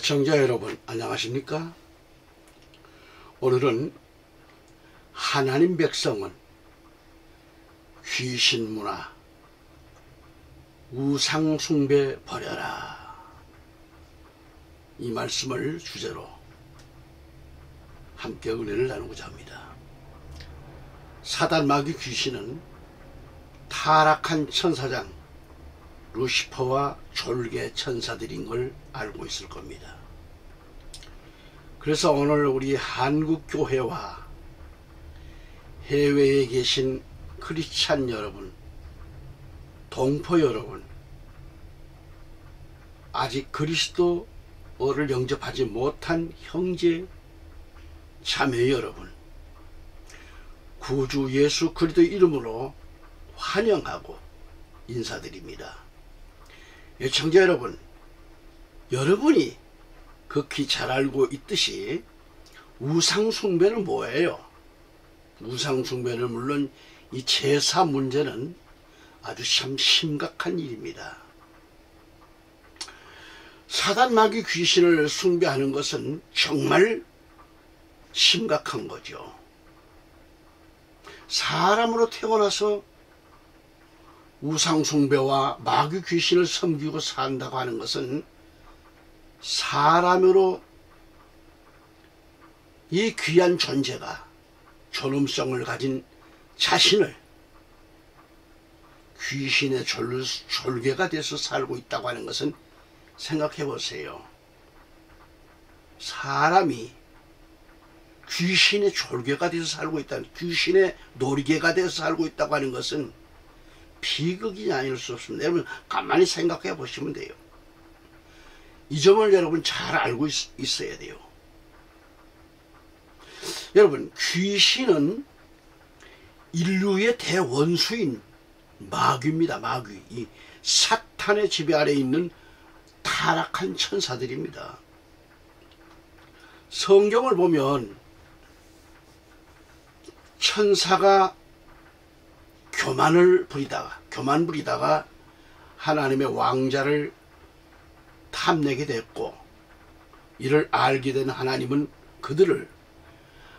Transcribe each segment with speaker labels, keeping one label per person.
Speaker 1: 애청자 여러분 안녕하십니까? 오늘은 하나님 백성은 귀신 문화, 우상 숭배 버려라, 이 말씀을 주제로 함께 은혜를 나누고자 합니다. 사단 마귀 귀신은 타락한 천사장 루시퍼와 졸개 천사들인 걸 알고 있을 겁니다. 그래서 오늘 우리 한국 교회와 해외에 계신 크리스찬 여러분, 동포 여러분, 아직 그리스도를 영접하지 못한 형제 자매 여러분, 구주 예수 그리스도 이름으로 환영하고 인사드립니다. 애청자 여러분, 여러분이 극히 잘 알고 있듯이 우상숭배는 뭐예요? 우상숭배는 물론 이 제사 문제는 아주 참 심각한 일입니다. 사단 마귀 귀신을 숭배하는 것은 정말 심각한 거죠. 사람으로 태어나서 우상숭배와 마귀 귀신을 섬기고 산다고 하는 것은 사람으로 이 귀한 존재가 존엄성을 가진 자신을 귀신의 졸개가 돼서 살고 있다고 하는 것은 생각해 보세요. 사람이 귀신의 졸개가 돼서 살고 있다는, 귀신의 놀이개가 돼서 살고 있다고 하는 것은 비극이 아닐 수 없습니다. 여러분 가만히 생각해 보시면 돼요. 이 점을 여러분 잘 알고 있어야 돼요. 여러분, 귀신은 인류의 대원수인 마귀입니다. 마귀, 이 사탄의 지배 아래 있는 타락한 천사들입니다. 성경을 보면 천사가 교만 부리다가 하나님의 왕자를 탐내게 됐고, 이를 알게 된 하나님은 그들을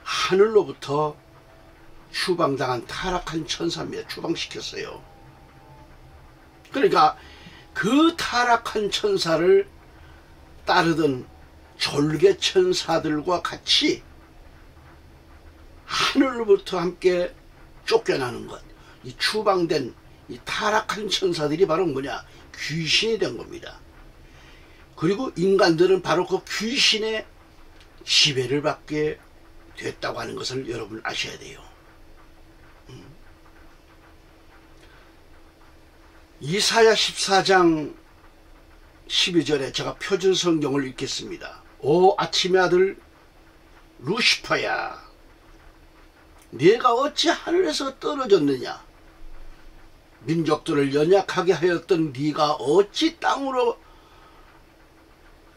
Speaker 1: 하늘로부터 추방당한 타락한 천사입니다. 추방시켰어요. 그러니까 그 타락한 천사를 따르던 졸개 천사들과 같이 하늘로부터 함께 쫓겨나는 것, 이 추방된 이 타락한 천사들이 바로 뭐냐? 귀신이 된 겁니다. 그리고 인간들은 바로 그 귀신의 지배를 받게 됐다고 하는 것을 여러분 아셔야 돼요. 이사야 14장 12절에 제가 표준 성경을 읽겠습니다. 오 아침의 아들 루시퍼야, 네가 어찌 하늘에서 떨어졌느냐? 민족들을 연약하게 하였던 네가 어찌 땅으로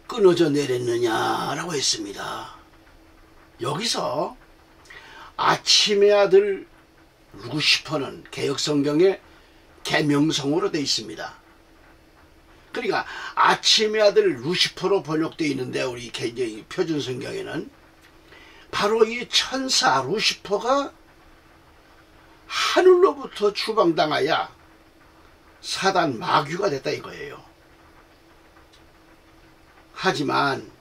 Speaker 1: 끊어져 내렸느냐라고 했습니다. 여기서 아침의 아들 루시퍼는 개역성경에 개명성으로 되어 있습니다. 그러니까 아침의 아들 루시퍼로 번역되어 있는데, 우리 표준성경에는 바로 이 천사 루시퍼가 하늘로부터 추방당하여 사단 마귀가 됐다 이거예요. 하지만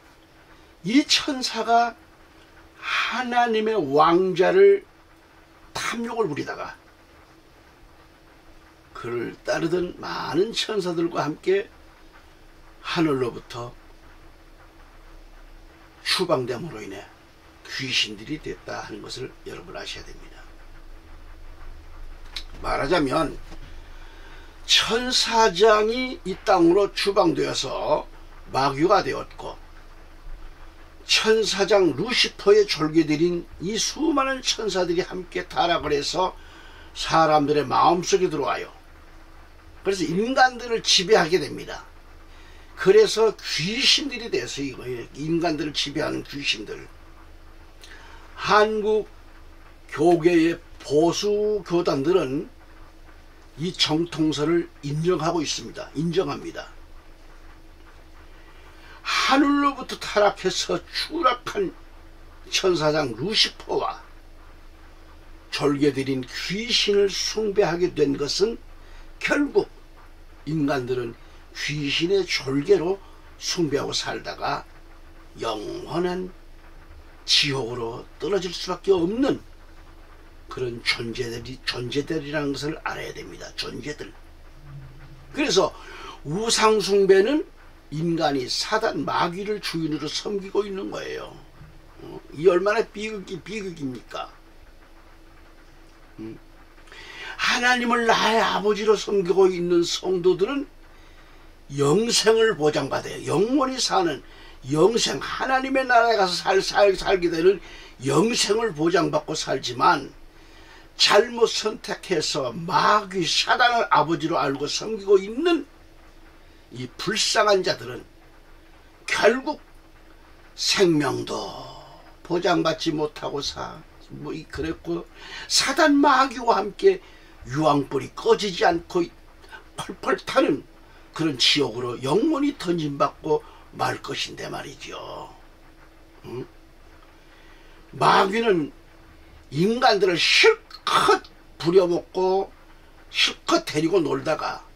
Speaker 1: 이 천사가 하나님의 왕자를 탐욕을 부리다가 그를 따르던 많은 천사들과 함께 하늘로부터 추방됨으로 인해 귀신들이 됐다 하는 것을 여러분 아셔야 됩니다. 말하자면 천사장이 이 땅으로 추방되어서 마귀가 되었고, 천사장 루시퍼의 졸개들인 이 수많은 천사들이 함께 타락을 해서 사람들의 마음속에 들어와요. 그래서 인간들을 지배하게 됩니다. 그래서 귀신들이 돼서 이거예요. 인간들을 지배하는 귀신들. 한국 교계의 보수 교단들은 이 정통설을 인정하고 있습니다. 인정합니다. 하늘로부터 타락해서 추락한 천사장 루시퍼와 졸개들인 귀신을 숭배하게 된 것은 결국 인간들은 귀신의 졸개로 숭배하고 살다가 영원한 지옥으로 떨어질 수밖에 없는 그런 존재들이라는 것을 알아야 됩니다. 존재들. 그래서 우상숭배는 인간이 사단 마귀를 주인으로 섬기고 있는 거예요. 이 얼마나 비극입니까? 하나님을 나의 아버지로 섬기고 있는 성도들은 영생을 보장받아요. 영원히 사는 영생, 하나님의 나라에 가서 살게 되는 영생을 보장받고 살지만 잘못 선택해서 마귀 사단을 아버지로 알고 섬기고 있는 이 불쌍한 자들은 결국 생명도 보장받지 못하고 그랬고 사단 마귀와 함께 유황불이 꺼지지 않고 펄펄 타는 그런 지옥으로 영원히 던짐받고 말 것인데 말이죠. 마귀는 인간들을 실컷 부려먹고 실컷 데리고 놀다가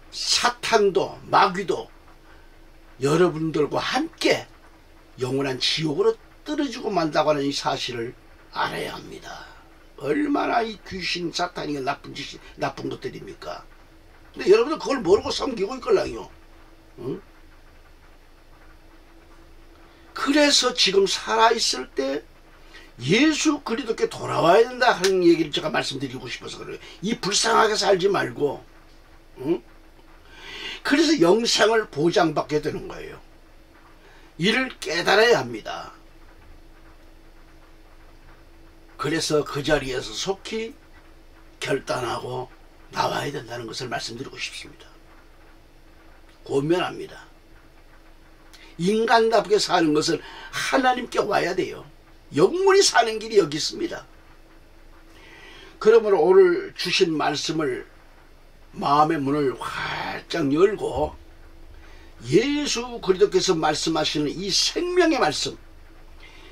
Speaker 1: 사탄도 마귀도 여러분들과 함께 영원한 지옥으로 떨어지고 만다고 하는 이 사실을 알아야 합니다. 얼마나 이 귀신 사탄이 나쁜 것들입니까? 근데 여러분들 그걸 모르고 섬기고 있걸랑요. 응? 그래서 지금 살아있을 때 예수 그리스도께 돌아와야 된다 하는 얘기를 제가 말씀드리고 싶어서 그래요. 이 불쌍하게 살지 말고, 응? 그래서 영생을 보장받게 되는 거예요. 이를 깨달아야 합니다. 그래서 그 자리에서 속히 결단하고 나와야 된다는 것을 말씀드리고 싶습니다. 권면합니다. 인간답게 사는 것은 하나님께 와야 돼요. 영원히 사는 길이 여기 있습니다. 그러므로 오늘 주신 말씀을 마음의 문을 활짝 열고 예수 그리스도께서 말씀하시는 이 생명의 말씀,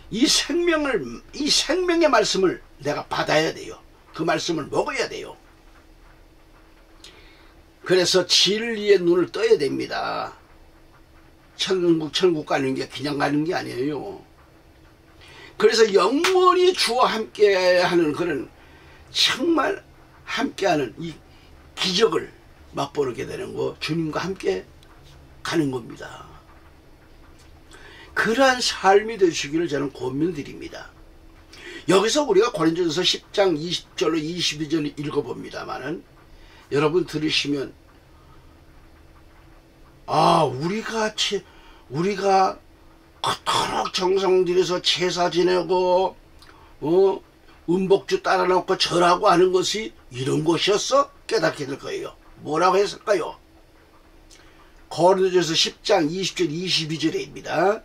Speaker 1: 이 생명의 말씀을 내가 받아야 돼요. 그 말씀을 먹어야 돼요. 그래서 진리의 눈을 떠야 됩니다. 천국 가는 게 그냥 가는 게 아니에요. 그래서 영원히 주와 함께하는 그런 정말 함께하는 이 기적을 맛보게 되는 거, 주님과 함께 가는 겁니다. 그러한 삶이 되시기를 저는 권면드립니다. 여기서 우리가 고린도전서 10장 20절로 22절 읽어봅니다만은 여러분 들으시면 우리가 그토록 정성 들여서 제사 지내고 음복주 따라 놓고 절하고 하는 것이 이런 것이었어? 깨닫게 될 거예요. 뭐라고 했을까요? 고린도전서 10장 20절 22절입니다.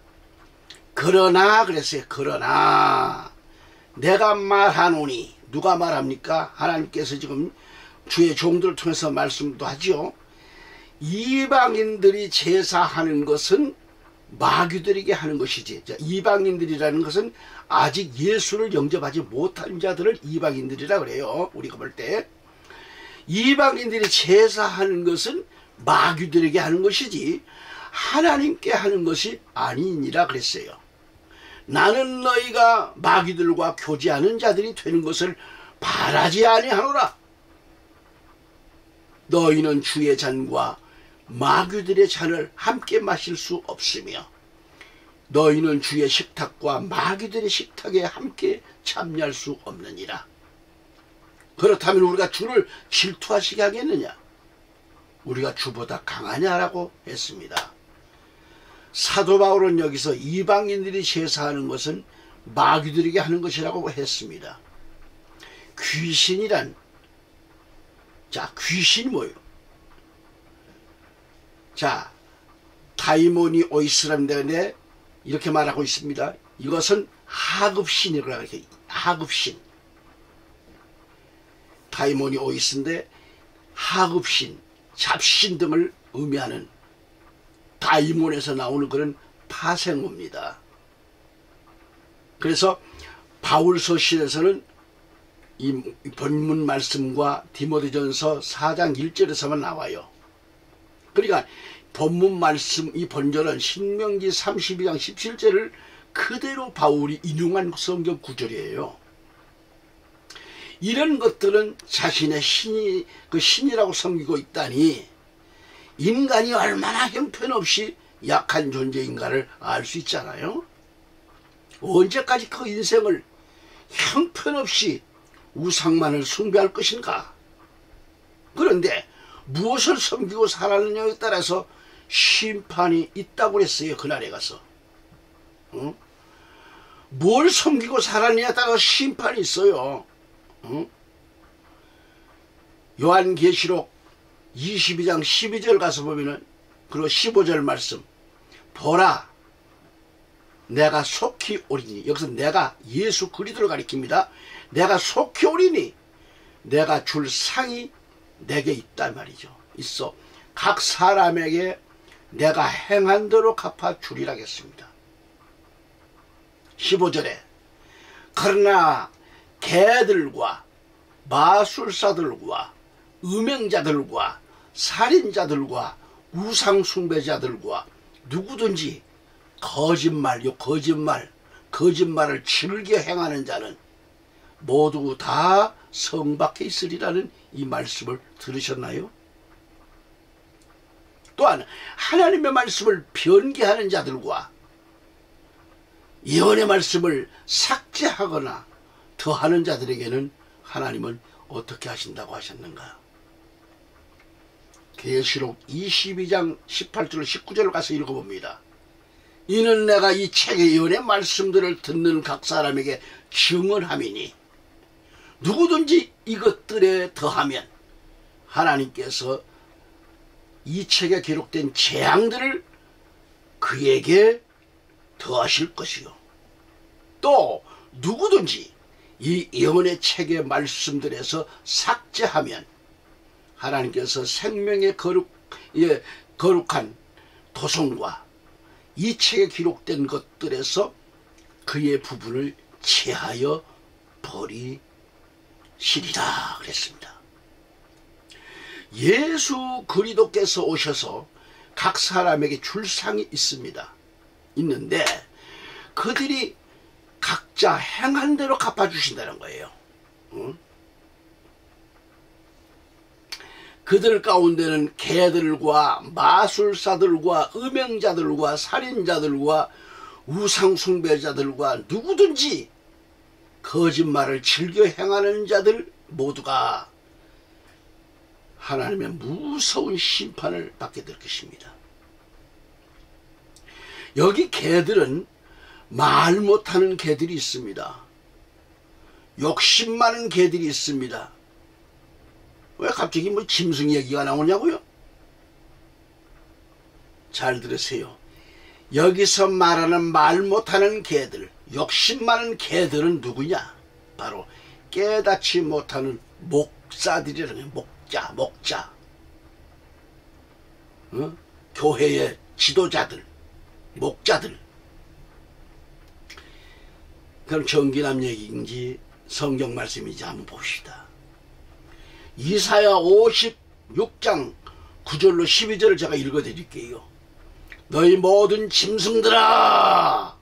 Speaker 1: 그러나 그랬어요. 그러나 내가 말하노니, 누가 말합니까? 하나님께서 지금 주의 종들을 통해서 말씀도 하죠. 이방인들이 제사하는 것은 마귀들에게 하는 것이지. 이방인들이라는 것은 아직 예수를 영접하지 못한 자들을 이방인들이라 그래요. 우리가 볼 때 이방인들이 제사하는 것은 마귀들에게 하는 것이지 하나님께 하는 것이 아니니라 그랬어요. 나는 너희가 마귀들과 교제하는 자들이 되는 것을 바라지 아니하노라. 너희는 주의 잔과 마귀들의 잔을 함께 마실 수 없으며 너희는 주의 식탁과 마귀들의 식탁에 함께 참여할 수 없느니라. 그렇다면 우리가 주를 질투하시게 하겠느냐? 우리가 주보다 강하냐라고 했습니다. 사도 바울은 여기서 이방인들이 제사하는 것은 마귀들에게 하는 것이라고 했습니다. 귀신이란, 귀신이 뭐예요? 다이모니 오이스라는데 이렇게 말하고 있습니다. 이것은 하급신이라고 해요. 하급신. 다이모니 오이스인데 하급신, 잡신 등을 의미하는 다이몬에서 나오는 그런 파생어입니다. 그래서 바울서신에서는 이 본문 말씀과 디모데전서 4장 1절에서만 나와요. 그러니까 본문 말씀 이 본절은 신명기 32장 17절을 그대로 바울이 인용한 성경 구절이에요. 이런 것들은 자신의 신이라고 섬기고 있다니 인간이 얼마나 형편없이 약한 존재인가를 알 수 있잖아요. 언제까지 그 인생을 형편없이 우상만을 숭배할 것인가? 그런데 무엇을 섬기고 살았느냐에 따라서 심판이 있다고 그랬어요. 그날에 가서. 뭘 섬기고 살았느냐에 따라서 심판이 있어요. 요한계시록 22장 12절 가서 보면은, 그리고 15절 말씀, 보라 내가 속히 오리니, 여기서 내가 예수 그리스도를 가리킵니다. 내가 속히 오리니 내가 줄 상이 내게 있단 말이죠. 있어. 각 사람에게 내가 행한 대로 갚아 주리라 했습니다. 15절에 그러나 개들과 마술사들과 음행자들과 살인자들과 우상숭배자들과 누구든지 거짓말을 즐겨 행하는 자는 모두 다 성 밖에 있으리라는 이 말씀을 들으셨나요? 또한 하나님의 말씀을 변개하는 자들과 예언의 말씀을 삭제하거나 더하는 자들에게는 하나님은 어떻게 하신다고 하셨는가? 계시록 22장 18절 19절을 가서 읽어봅니다. 이는 내가 이 책의 예언의 말씀들을 듣는 각 사람에게 증언함이니 누구든지 이것들에 더하면 하나님께서 이 책에 기록된 재앙들을 그에게 더하실 것이요, 또 누구든지 이 예언의 책의 말씀들에서 삭제하면 하나님께서 생명의 거룩한 도성과 이 책에 기록된 것들에서 그의 부분을 제하여 버리시리라 그랬습니다. 예수 그리스도께서 오셔서 각 사람에게 줄 상이 있는데 그들이 각자 행한 대로 갚아주신다는 거예요. 그들 가운데는 개들과 마술사들과 음행자들과 살인자들과 우상숭배자들과 누구든지 거짓말을 즐겨 행하는 자들 모두가 하나님의 무서운 심판을 받게 될 것입니다. 여기 개들은 말 못하는 개들이 있습니다. 욕심 많은 개들이 있습니다. 왜 갑자기 뭐 짐승 얘기가 나오냐고요? 잘 들으세요. 여기서 말하는 말 못하는 개들, 욕심 많은 개들은 누구냐? 바로 깨닫지 못하는 목사들이라는 목자. 교회의 지도자들, 목자들. 그럼 정기남 얘기인지 성경 말씀인지 한번 봅시다. 이사야 56장 9절로 12절을 제가 읽어드릴게요. 너희 모든 짐승들아,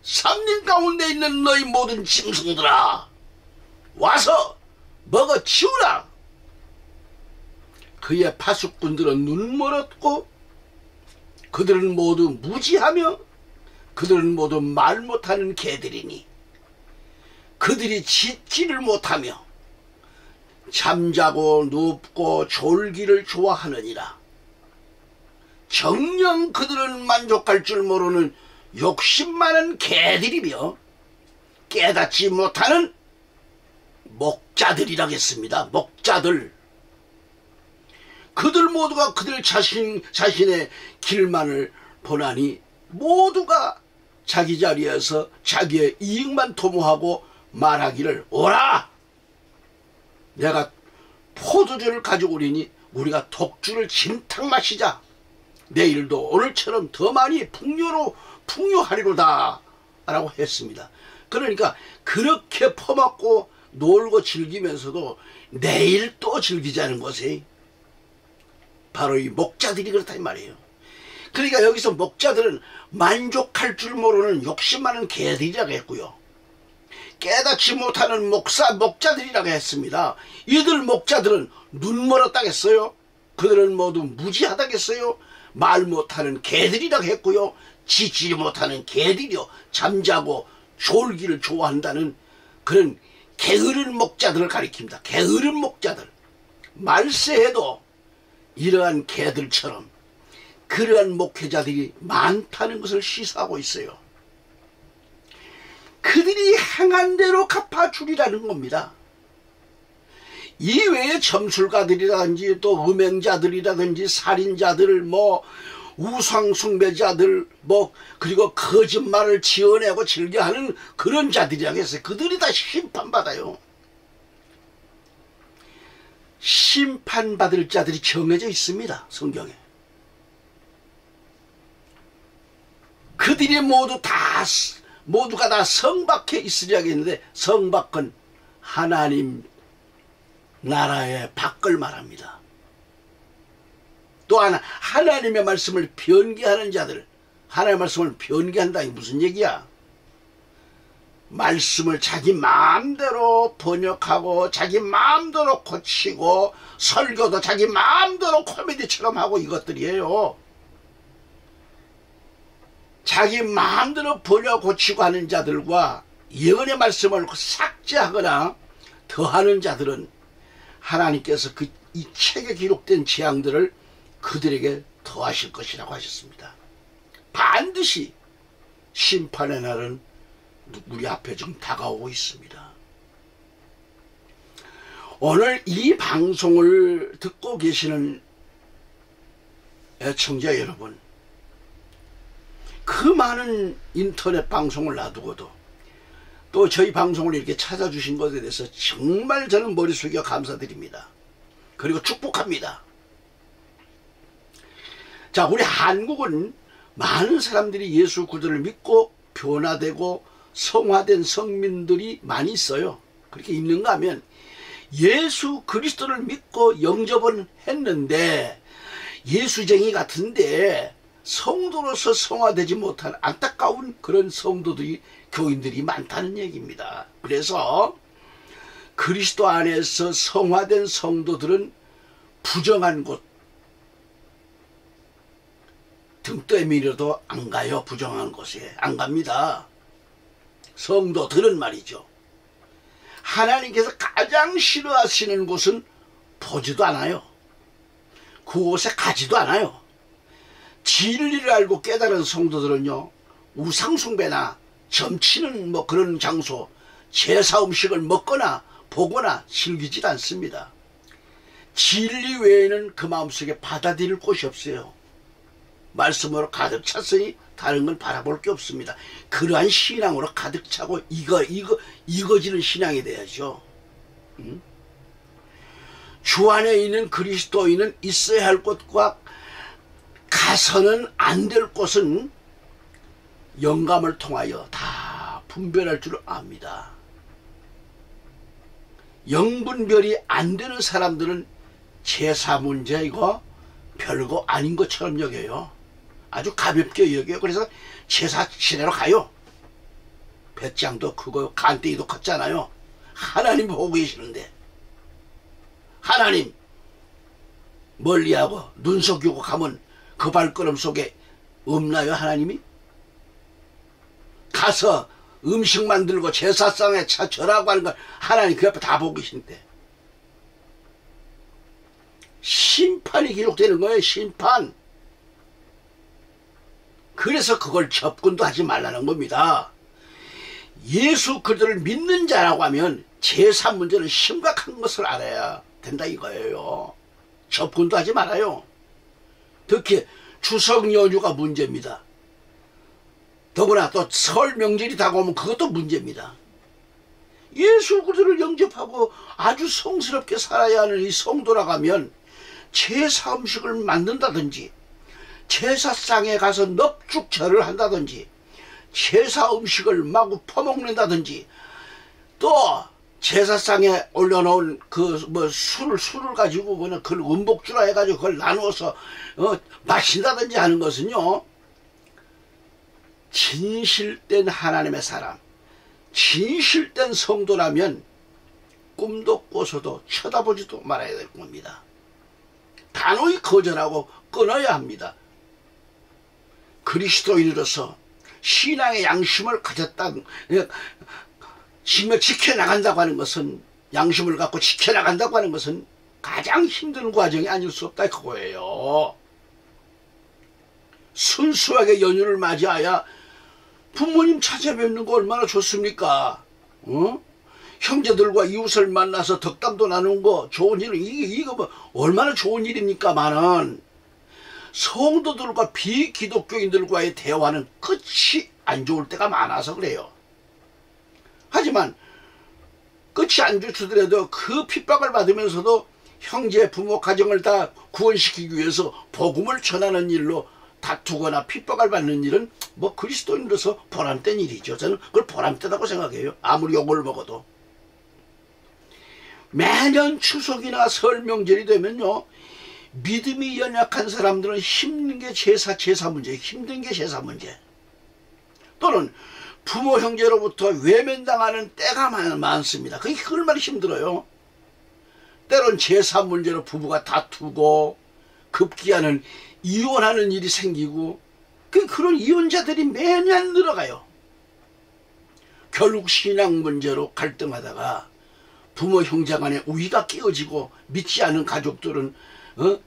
Speaker 1: 삼림 가운데 있는 너희 모든 짐승들아, 와서 먹어 치우라. 그의 파수꾼들은 눈멀었고 그들은 모두 무지하며 그들은 모두 말 못하는 개들이니 그들이 짖지를 못하며 잠자고 눕고 졸기를 좋아하느니라. 정녕 그들은 만족할 줄 모르는 욕심 많은 개들이며 깨닫지 못하는 목자들이라겠습니다. 목자들. 그들 모두가 그들 자신의 길만을 보나니 모두가 자기 자리에서 자기의 이익만 도모하고 말하기를, 오라! 내가 포도주를 가지고 오리니 우리가 독주를 진탕 마시자. 내일도 오늘처럼 더 많이 풍요하리로다 라고 했습니다. 그러니까 그렇게 퍼먹고 놀고 즐기면서도 내일 또 즐기자는 것이 바로 이 목자들이 그렇다 이 말이에요. 그러니까 여기서 목자들은 만족할 줄 모르는 욕심 많은 개들이라고 했고요. 깨닫지 못하는 목자들이라고 했습니다. 이들 목자들은 눈 멀었다겠어요? 그들은 모두 무지하다겠어요? 말 못하는 개들이라고 했고요. 짖지 못하는 개들이요. 잠자고 졸기를 좋아한다는 그런 게으른 목자들을 가리킵니다. 게으른 목자들. 말세에도 이러한 개들처럼 그러한 목회자들이 많다는 것을 시사하고 있어요. 그들이 행한 대로 갚아주리라는 겁니다. 이외에 점술가들이라든지 또 음행자들이라든지 살인자들 우상숭배자들 그리고 거짓말을 지어내고 즐겨하는 그런 자들이라고 했어요. 그들이 다 심판받아요. 심판받을 자들이 정해져 있습니다. 성경에. 그들이 모두가 다 성박해 있으리라고 했는데 성박은 하나님 나라의 밖을 말합니다. 또한 하나님의 말씀을 변개하는 자들, 하나님의 말씀을 변개한다. 이게 무슨 얘기야? 말씀을 자기 마음대로 번역하고 자기 마음대로 고치고 설교도 자기 마음대로 코미디처럼 하고 이것들이에요. 자기 마음대로 번역 고치고 하는 자들과 예언의 말씀을 삭제하거나 더하는 자들은 하나님께서 이 책에 기록된 재앙들을 그들에게 더하실 것이라고 하셨습니다. 반드시 심판의 날은 우리 앞에 지금 다가오고 있습니다. 오늘 이 방송을 듣고 계시는 애청자 여러분, 그 많은 인터넷 방송을 놔두고도 또 저희 방송을 이렇게 찾아주신 것에 대해서 정말 저는 머리 숙여 감사드립니다. 그리고 축복합니다. 자, 우리 한국은 많은 사람들이 예수 그리스도를 믿고 변화되고 성화된 성민들이 많이 있어요. 그렇게 있는가 하면 예수 그리스도를 믿고 영접은 했는데 예수쟁이 같은데 성도로서 성화되지 못한 안타까운 그런 성도들이 교인들이 많다는 얘기입니다. 그래서 그리스도 안에서 성화된 성도들은 부정한 곳 등 떠밀어도 안 가요. 부정한 곳에 안 갑니다. 성도들은 말이죠. 하나님께서 가장 싫어하시는 곳은 보지도 않아요. 그곳에 가지도 않아요. 진리를 알고 깨달은 성도들은요, 우상숭배나 점치는 그런 장소, 제사 음식을 먹거나 보거나 즐기질 않습니다. 진리 외에는 그 마음속에 받아들일 곳이 없어요. 말씀으로 가득 찼으니 다른 건 바라볼 게 없습니다. 그러한 신앙으로 가득 차고 이거지는 신앙이 돼야죠. 주 안에 있는 그리스도인은 있어야 할 곳과 가서는 안 될 곳은 영감을 통하여 다 분별할 줄 압니다. 영분별이 안 되는 사람들은 제사 문제 이거 별거 아닌 것처럼 여겨요. 아주 가볍게 여겨요. 그래서 제사 지내러 가요. 배짱도 크고 간땡이도 컸잖아요. 하나님 보고 계시는데 하나님 멀리하고 눈 속이고 가면 그 발걸음 속에 없나요? 하나님이? 가서 음식 만들고 제사상에 절하고 하는 걸 하나님 그 옆에 다 보고 계신데 심판이 기록되는 거예요. 심판. 그래서 그걸 접근도 하지 말라는 겁니다. 예수 그리스도를 믿는 자라고 하면 제사 문제는 심각한 것을 알아야 된다 이거예요. 접근도 하지 말아요. 특히 추석 연휴가 문제입니다. 더구나 또 설 명절이 다가오면 그것도 문제입니다. 예수 그리스도를 영접하고 아주 성스럽게 살아야 하는 이 성도라고 하면 제사 음식을 만든다든지 제사상에 가서 넙죽절을 한다든지 제사 음식을 마구 퍼먹는다든지 또 제사상에 올려놓은 그 뭐 술을 가지고 그냥 그걸 음복주라 해가지고 그걸 나누어서 마신다든지 하는 것은요, 진실된 하나님의 사람, 진실된 성도라면 꿈도 꿔서도 쳐다보지도 말아야 될 겁니다. 단호히 거절하고 끊어야 합니다. 그리스도인으로서 신앙의 양심을 가졌다, 지켜나간다고 하는 것은, 양심을 갖고 지켜나간다고 하는 것은 가장 힘든 과정이 아닐 수 없다 그거예요. 순수하게 연휴를 맞이하여 부모님 찾아뵙는 거 얼마나 좋습니까? 형제들과 이웃을 만나서 덕담도 나누는 거 좋은 일, 이거 뭐 얼마나 좋은 일입니까만은 성도들과 비기독교인들과의 대화는 끝이 안 좋을 때가 많아서 그래요. 하지만 끝이 안 좋더라도 그 핍박을 받으면서도 형제, 부모, 가정을 다 구원시키기 위해서 복음을 전하는 일로 다투거나 핍박을 받는 일은 뭐 그리스도인으로서 보람된 일이죠. 저는 그걸 보람되다고 생각해요. 아무리 욕을 먹어도. 매년 추석이나 설 명절이 되면요, 믿음이 연약한 사람들은 힘든 게 제사 문제, 힘든 게 제사 문제, 또는 부모 형제로부터 외면당하는 때가 많습니다. 그게 얼마나 힘들어요. 때론 제사 문제로 부부가 다투고 급기야는 이혼하는 일이 생기고 그런 이혼자들이 매년 늘어가요. 결국 신앙 문제로 갈등하다가 부모 형제 간에 우위가 깨어지고 믿지 않은 가족들은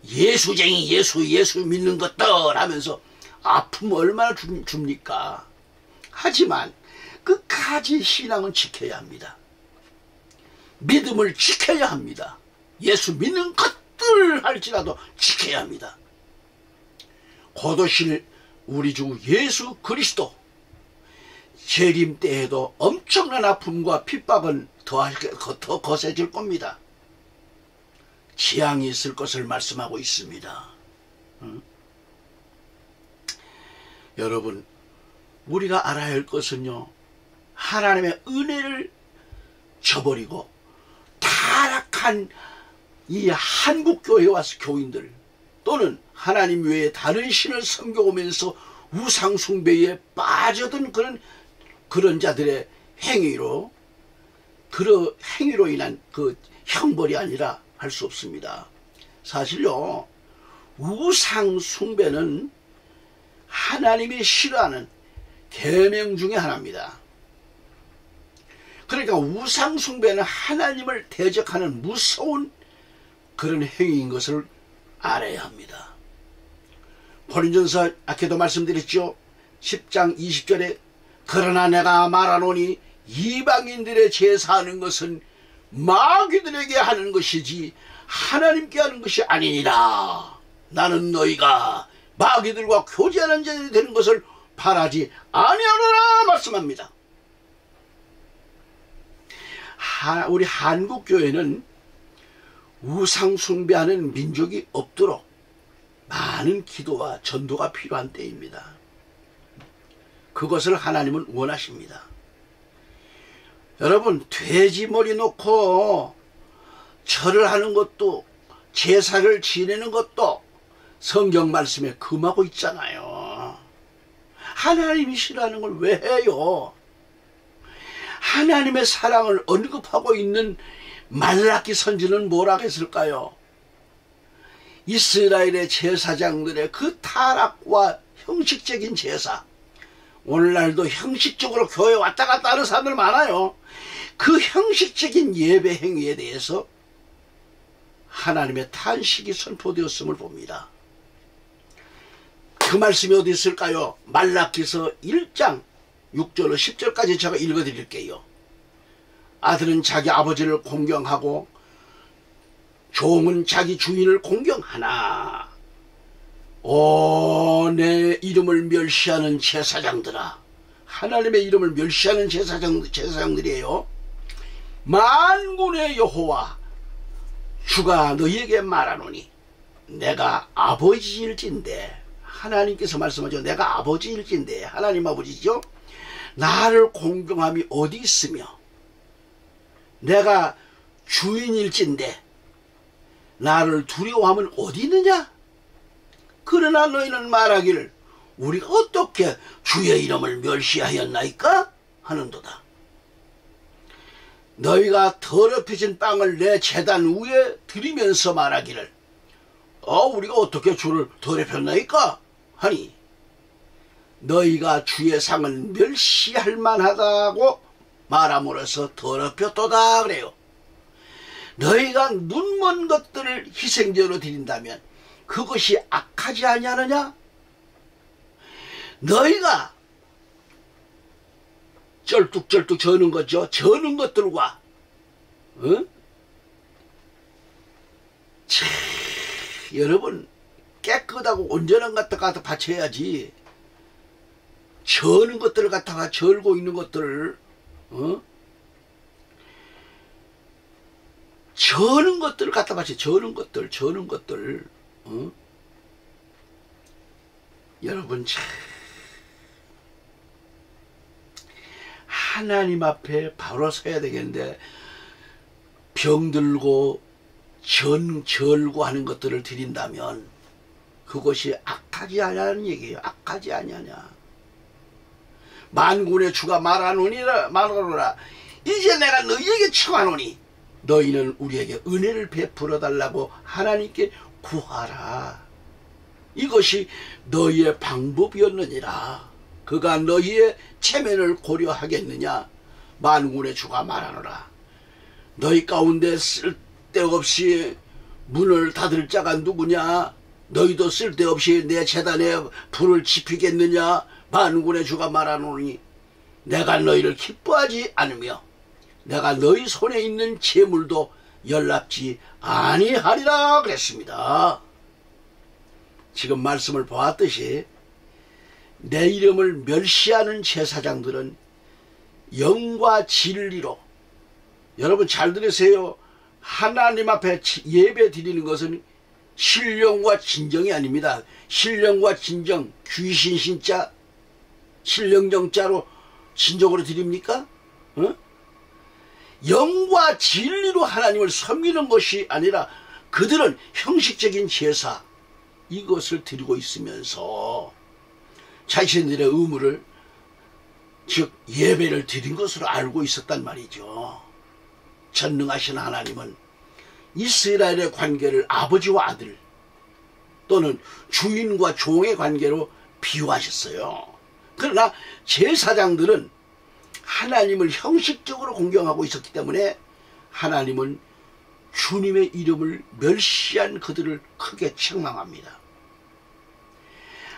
Speaker 1: 예수쟁이, 예수 믿는 것들 하면서 아픔 얼마나 줍니까? 하지만 끝까지 신앙은 지켜야 합니다. 믿음을 지켜야 합니다. 예수 믿는 것들 할지라도 지켜야 합니다. 곧 오실 우리 주 예수 그리스도 재림 때에도 엄청난 아픔과 핍박은 더 거세질 겁니다. 재앙이 있을 것을 말씀하고 있습니다. 여러분, 우리가 알아야 할 것은요, 하나님의 은혜를 저버리고 타락한 이 한국교회와 교인들, 또는 하나님 외에 다른 신을 섬겨오면서 우상숭배에 빠져든 그런 자들의 행위로 인한 그 형벌이 아니라 할 수 없습니다. 사실요, 우상숭배는 하나님이 싫어하는 계명 중에 하나입니다. 그러니까 우상숭배는 하나님을 대적하는 무서운 그런 행위인 것을 알아야 합니다. 고린전서 아까도 말씀드렸죠. 10장 20절에 그러나 내가 말하노니 이방인들의 제사하는 것은 마귀들에게 하는 것이지 하나님께 하는 것이 아니니라. 나는 너희가 마귀들과 교제하는 자들이 되는 것을 바라지 아니하노라 말씀합니다. 우리 한국교회는 우상숭배하는 민족이 없도록 많은 기도와 전도가 필요한 때입니다. 그것을 하나님은 원하십니다. 여러분, 돼지 머리 놓고 절을 하는 것도, 제사를 지내는 것도 성경 말씀에 금하고 있잖아요. 하나님이 싫어하는 걸 왜 해요? 하나님의 사랑을 언급하고 있는 말라기 선지는 뭐라고 했을까요? 이스라엘의 제사장들의 그 타락과 형식적인 제사, 오늘날도 형식적으로 교회 왔다 갔다 하는 사람들 많아요. 그 형식적인 예배 행위에 대해서 하나님의 탄식이 선포되었음을 봅니다. 그 말씀이 어디 있을까요? 말라기서 1장 6절로 10절까지 제가 읽어드릴게요. 아들은 자기 아버지를 공경하고 종은 자기 주인을 공경하나 오, 내 이름을 멸시하는 제사장들아. 하나님의 이름을 멸시하는 제사장들이에요. 만군의 여호와 주가 너희에게 말하노니 내가 아버지일진데, 하나님께서 말씀하죠. 내가 아버지일진데, 하나님 아버지죠. 나를 공경함이 어디 있으며 내가 주인일진데 나를 두려워함은 어디 있느냐? 그러나 너희는 말하기를 우리가 어떻게 주의 이름을 멸시하였나이까? 하는도다. 너희가 더럽혀진 빵을 내 제단 위에 들이면서 말하기를 우리가 어떻게 주를 더럽혔나이까? 하니 너희가 주의 상을 멸시할 만하다고 말함으로써 더럽혔도다 그래요. 너희가 눈먼 것들을 희생제로 드린다면 그것이 악하지 아니하느냐? 너희가 쩔뚝쩔뚝 저는 거죠. 저는 것들과 여러분 깨끗하고 온전한 것들 갖다 바쳐야지. 저는 것들을 갖다가 절고 있는 것들을 저는 것들을 갖다 바쳐. 저는 것들 여러분 참 하나님 앞에 바로 서야 되겠는데 병들고 절고 하는 것들을 드린다면 그것이 악하지 아니하는 얘기예요. 악하지 아니하냐. 만군의 주가 말하노라. 이제 내가 너희에게 청하노니 너희는 우리에게 은혜를 베풀어 달라고 하나님께 구하라. 이것이 너희의 방법이었느니라. 그가 너희의 체면을 고려하겠느냐? 만군의 주가 말하노라. 너희 가운데 쓸데없이 문을 닫을 자가 누구냐? 너희도 쓸데없이 내 제단에 불을 지피겠느냐? 만군의 주가 말하노니 내가 너희를 기뻐하지 않으며 내가 너희 손에 있는 재물도 연락지 아니하리라 그랬습니다. 지금 말씀을 보았듯이 내 이름을 멸시하는 제사장들은 영과 진리로, 여러분 잘 들으세요. 하나님 앞에 예배 드리는 것은 신령과 진정이 아닙니다. 신령과 진정, 귀신 신자, 신령정자로 진정으로 드립니까? 영과 진리로 하나님을 섬기는 것이 아니라 그들은 형식적인 제사 이것을 드리고 있으면서 자신들의 의무를, 즉 예배를 드린 것으로 알고 있었단 말이죠. 전능하신 하나님은 이스라엘의 관계를 아버지와 아들 또는 주인과 종의 관계로 비유하셨어요. 그러나 제사장들은 하나님을 형식적으로 공경하고 있었기 때문에 하나님은 주님의 이름을 멸시한 그들을 크게 책망합니다.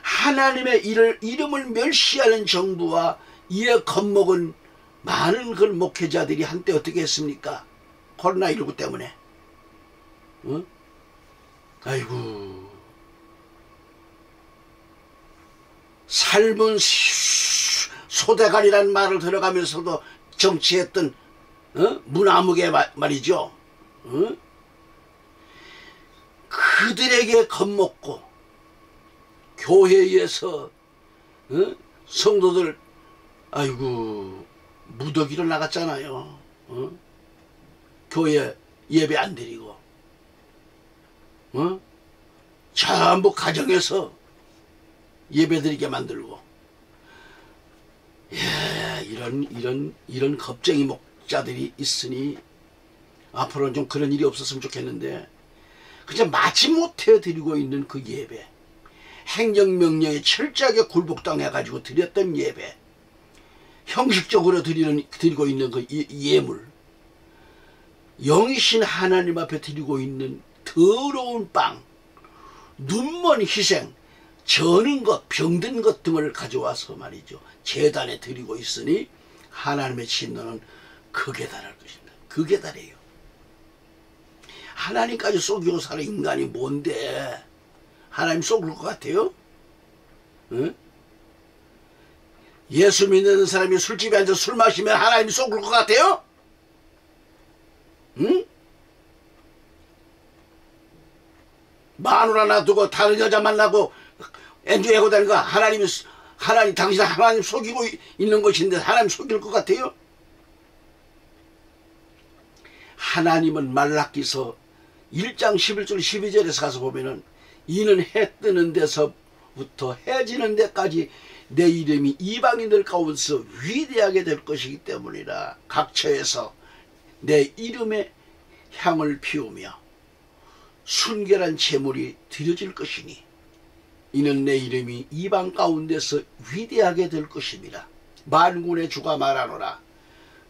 Speaker 1: 하나님의 이름을 멸시하는 정부와 이에 겁먹은 많은 그 목회자들이 한때 어떻게 했습니까? 코로나19 때문에. 아이고, 삶은 소대가리라는 말을 들어가면서도 정치했던 문화무게 말이죠. 그들에게 겁먹고 교회에서 성도들 아이고 무더기로 나갔잖아요. 교회 예배 안 드리고 전부 가정에서 예배 드리게 만들고, 이런 겁쟁이 목자들이 있으니 앞으로는 좀 그런 일이 없었으면 좋겠는데, 그냥 마지못해 드리고 있는 그 예배, 행정명령에 철저하게 굴복당해가지고 드렸던 예배, 형식적으로 드리고 있는 그 예물, 영이신 하나님 앞에 드리고 있는 더러운 빵, 눈먼 희생, 저는 것, 병든 것 등을 가져와서 말이죠, 제단에 드리고 있으니 하나님의 진노는 극에 달할 것입니다. 극에 달해요. 하나님까지 속이고 사는 인간이 뭔데 하나님 속을 것 같아요? 응? 예수 믿는 사람이 술집에 앉아서 술 마시면 하나님이 속을 것 같아요? 응? 마누라 놔두고 다른 여자 만나고 엔듀하고 다니는 거 하나님 당신 하나님 속이고 있는 것인데 하나님 속일 것 같아요? 하나님은 말라기서 1장 11절 12절에서 가서 보면은 이는 해 뜨는 데서부터 해 지는 데까지 내 이름이 이방인들 가운데서 위대하게 될 것이기 때문이라. 각처에서 내 이름의 향을 피우며 순결한 제물이 드려질 것이니 이는 내 이름이 이방 가운데서 위대하게 될 것입니다. 만군의 주가 말하노라.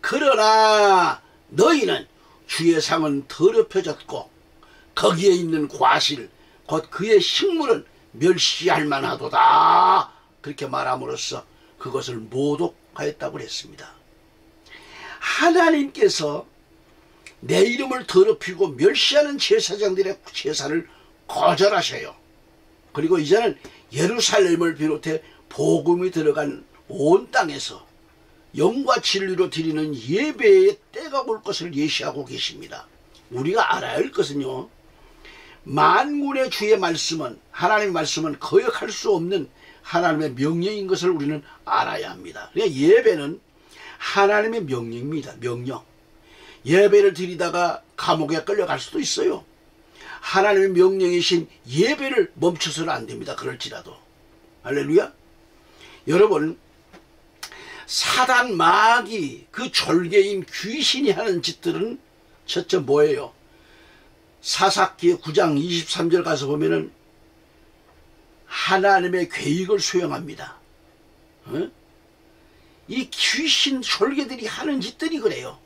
Speaker 1: 그러나 너희는 주의 상은 더럽혀졌고 거기에 있는 과실 곧 그의 식물은 멸시할 만하도다. 그렇게 말함으로써 그것을 모독하였다고 했습니다. 하나님께서 내 이름을 더럽히고 멸시하는 제사장들의 제사를 거절하셔요. 그리고 이제는 예루살렘을 비롯해 복음이 들어간 온 땅에서 영과 진리로 드리는 예배의 때가 올 것을 예시하고 계십니다. 우리가 알아야 할 것은요, 만군의 주의 말씀은, 하나님의 말씀은 거역할 수 없는 하나님의 명령인 것을 우리는 알아야 합니다. 그러니까 예배는 하나님의 명령입니다. 명령. 예배를 드리다가 감옥에 끌려갈 수도 있어요. 하나님의 명령이신 예배를 멈춰서는 안 됩니다. 그럴지라도. 할렐루야. 여러분, 사단 마귀 그 졸개인 귀신이 하는 짓들은 첫째 뭐예요? 사사기의 9장 23절 가서 보면은 하나님의 계획을 수행합니다. 이 귀신 졸개들이 하는 짓들이 그래요.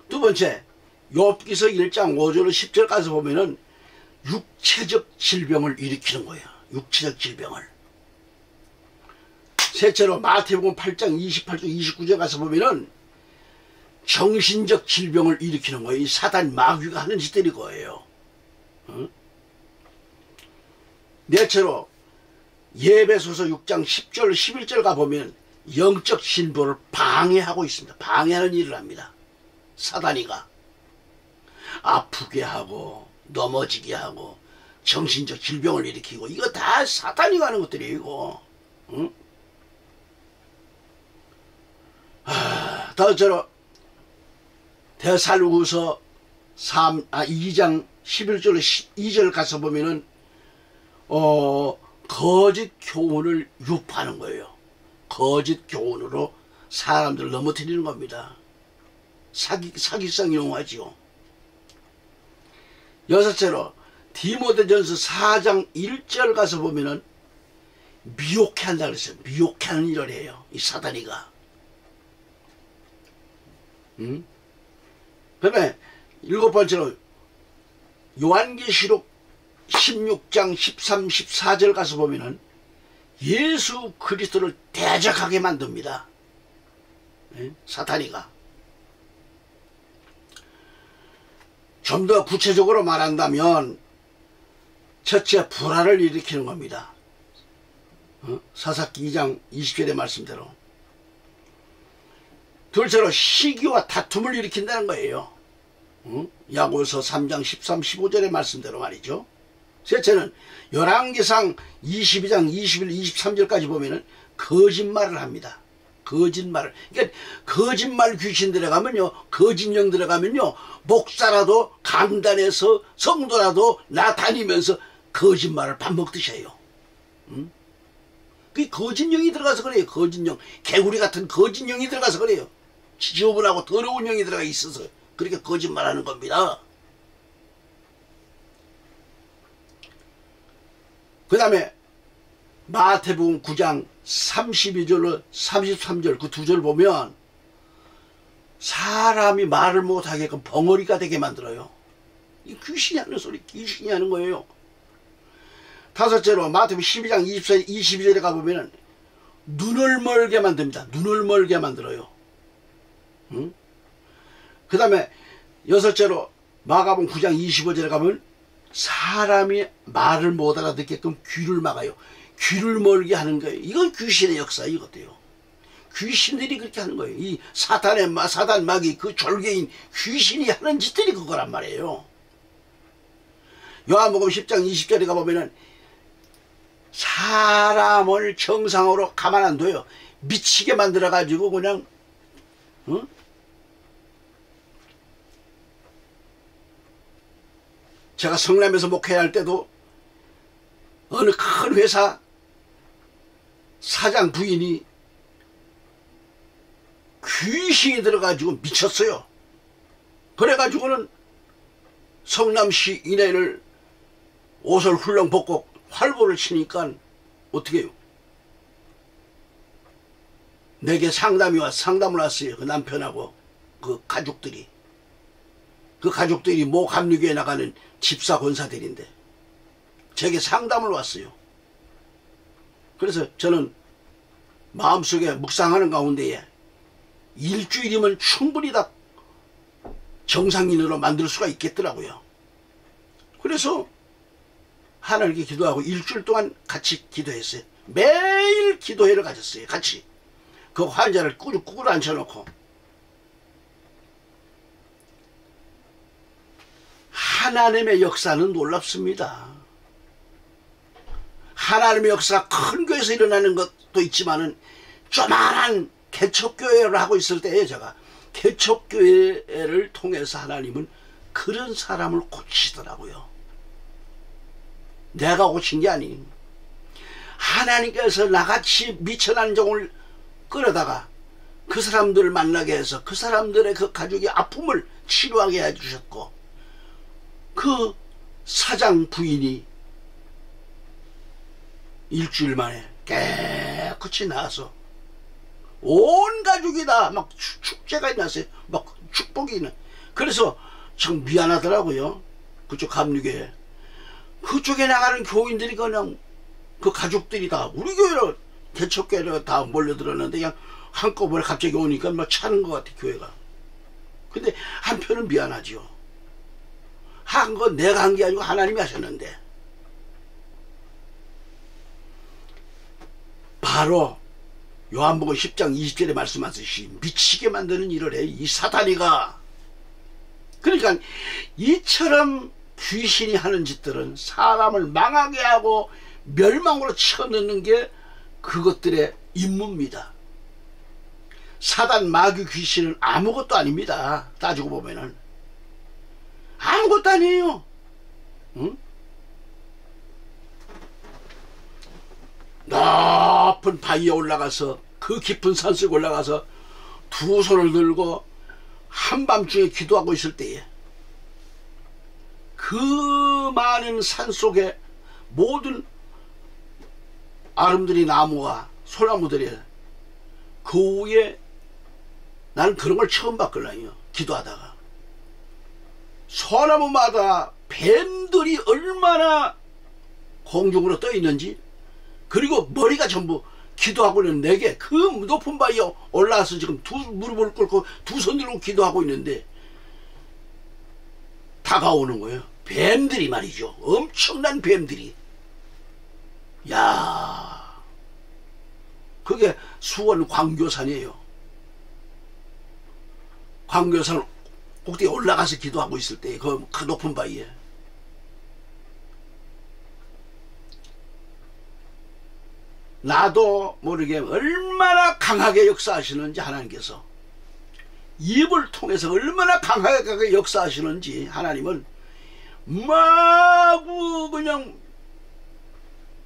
Speaker 1: 두 번째, 욥기서 1장 5절 10절 가서 보면은 육체적 질병을 일으키는 거예요. 육체적 질병을. 셋째로 마태복음 8장 28절 29절 가서 보면은 정신적 질병을 일으키는 거예요. 이 사단 마귀가 하는 짓들이 거예요. 넷째로 예배소서 6장 10절 11절 가보면 영적 진보를 방해하고 있습니다. 방해하는 일을 합니다. 사단이가 아프게 하고 넘어지게 하고 정신적 질병을 일으키고, 이거 다 사단이가 하는 것들이에요. 이거. 다음처럼 데살로니가서 2장 11절 2절 가서 보면은 거짓 교훈을 유포하는 거예요. 거짓 교훈으로 사람들을 넘어뜨리는 겁니다. 사기성 용어지요. 여섯째로 디모데전서 4장 1절 가서 보면은 미혹해 한다 그랬어요. 미혹해 하는 일을 해요. 이 사단이가. 그다음에 일곱 번째로 요한계시록 16장 13, 14절 가서 보면은 예수 그리스도를 대적하게 만듭니다. 사탄이가. 좀 더 구체적으로 말한다면 첫째, 불화를 일으키는 겁니다. 사사기 2장 20절의 말씀대로. 둘째로 시기와 다툼을 일으킨다는 거예요. 야고보서 3장 13, 15절의 말씀대로 말이죠. 셋째는 열왕기상 22장 21, 23절까지 보면은 거짓말을 합니다. 거짓말을. 그러니까 거짓말 귀신 들어가면요, 거짓령 들어가면요, 목사라도 강단에서 성도라도 나 다니면서 거짓말을 밥 먹듯이 해요. 그게 거짓령이 들어가서 그래요. 거짓령. 개구리 같은 거짓령이 들어가서 그래요. 지저분하고 더러운 영이 들어가 있어서 그렇게 거짓말하는 겁니다. 그 다음에 마태복음 9장 32절로 33절 그 두 절 보면 사람이 말을 못하게끔 벙어리가 되게 만들어요. 이 귀신이 하는 소리, 귀신이 하는 거예요. 다섯째로 마태복음 12장 22절에 가보면 눈을 멀게 만듭니다. 눈을 멀게 만들어요. 그 다음에 여섯째로 마가복음 9장 25절에 가면 사람이 말을 못 알아듣게끔 귀를 막아요. 귀를 멀게 하는 거예요. 이건 귀신의 역사, 이것도요. 귀신들이 그렇게 하는 거예요. 이 사단 마귀 그 졸개인 귀신이 하는 짓들이 그거란 말이에요. 요한복음 10장 20절에 가보면은 사람을 정상으로 가만 안 둬요. 미치게 만들어 가지고 그냥 응? 제가 성남에서 목회할 할 때도 어느 큰 회사 사장 부인이 귀신이 들어가지고 미쳤어요. 그래가지고는 성남시 이내를 옷을 훌렁 벗고 활보를 치니까 어떻게 해요? 내게 상담을 왔어요. 그 남편하고 그 가족들이. 그 가족들이 모 감리교에 나가는 집사 권사들인데 제게 상담을 왔어요. 그래서 저는 마음속에 묵상하는 가운데에 일주일이면 충분히 다 정상인으로 만들 수가 있겠더라고요. 그래서 하나님께 기도하고 일주일 동안 같이 기도했어요. 매일 기도회를 가졌어요. 같이. 그 환자를 꾸꾸로 앉혀놓고. 하나님의 역사는 놀랍습니다. 하나님의 역사가 큰 교회에서 일어나는 것도 있지만은 조만한 개척교회를 하고 있을 때에 제가 개척교회를 통해서 하나님은 그런 사람을 고치시더라고요. 내가 고친 게 아니에요. 하나님께서 나같이 미천한 종을 끌어다가 그 사람들을 만나게 해서 그 사람들의 그 가족의 아픔을 치료하게 해주셨고 그 사장 부인이 일주일 만에 깨끗이 나와서 온 가족이 다 막 축제가 일어났어요. 막 축복이 있는. 그래서 참 미안하더라고요. 그쪽 감리교회. 그쪽에 나가는 교인들이 그냥 그 가족들이 다 우리 교회로 개척교회로 다 몰려들었는데 그냥 한꺼번에 갑자기 오니까 막 차는 것 같아 교회가. 근데 한편은 미안하죠. 한 건 내가 한 게 아니고 하나님이 하셨는데 바로 요한복음 10장 20절에 말씀하듯이 미치게 만드는 일을 해. 이 사탄이가. 그러니까 이처럼 귀신이 하는 짓들은 사람을 망하게 하고 멸망으로 치어넣는 게 그것들의 임무입니다. 사단 마귀 귀신은 아무것도 아닙니다. 따지고 보면은 아무것도 아니에요. 응? 높은 바위에 올라가서 그 깊은 산속에 올라가서 두 손을 들고 한밤중에 기도하고 있을 때에 그 많은 산속에 모든 아름드리 나무와 소나무들이 그 위에 나는 그런 걸 처음 봤거든요. 기도하다가 소나무마다 뱀들이 얼마나 공중으로 떠 있는지 그리고 머리가 전부 기도하고 있는 내게 그 높은 바위에 올라와서 지금 두 무릎을 꿇고 두 손 들고 기도하고 있는데 다가오는 거예요. 뱀들이 말이죠. 엄청난 뱀들이. 야, 그게 수원 광교산이에요. 광교산 꼭대기에 올라가서 기도하고 있을 때 그 높은 바위에 나도 모르게 얼마나 강하게 역사하시는지 하나님께서 입을 통해서 얼마나 강하게 역사하시는지 하나님은 마구 그냥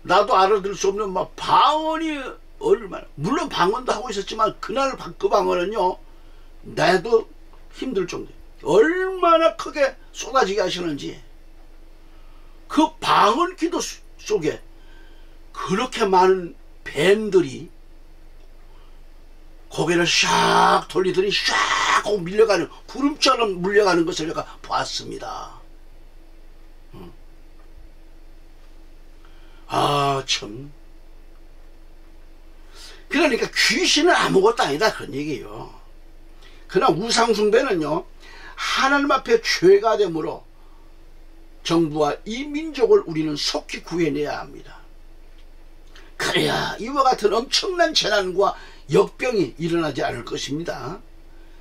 Speaker 1: 나도 알아들 수 없는 막 방언이 얼마나 물론 방언도 하고 있었지만 그날 그 방언은요 나도 힘들 정도 얼마나 크게 쏟아지게 하시는지 그 방언 기도 속에 그렇게 많은 뱀들이 고개를 샥 돌리더니 샥 하고 밀려가는 구름처럼 물려가는 것을 제가 봤습니다. 아 참 그러니까 귀신은 아무것도 아니다 그런 얘기예요. 그러나 우상숭배는요 하나님 앞에 죄가 되므로 정부와 이 민족을 우리는 속히 구해내야 합니다. 그래야 이와 같은 엄청난 재난과 역병이 일어나지 않을 것입니다.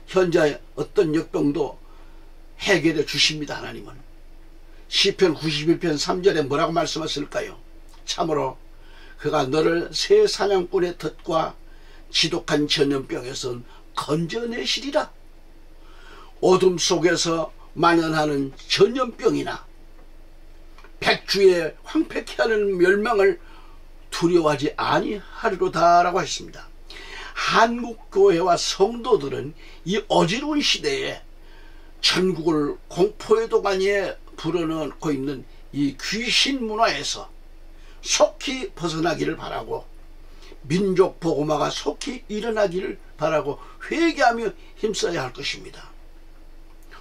Speaker 1: 현재 어떤 역병도 해결해 주십니다. 하나님은 시편 91편 3절에 뭐라고 말씀하실까요? 참으로 그가 너를 새 사냥꾼의 덫과 지독한 전염병에서 건져내시리라. 어둠 속에서 만연하는 전염병이나 백주의 황폐케 하는 멸망을 두려워하지 아니하리로다라고 했습니다. 한국 교회와 성도들은 이 어지러운 시대에 전국을 공포의 도가니에 불어넣고 있는 이 귀신 문화에서 속히 벗어나기를 바라고, 민족 복음화가 속히 일어나기를 바라고 회개하며 힘써야 할 것입니다.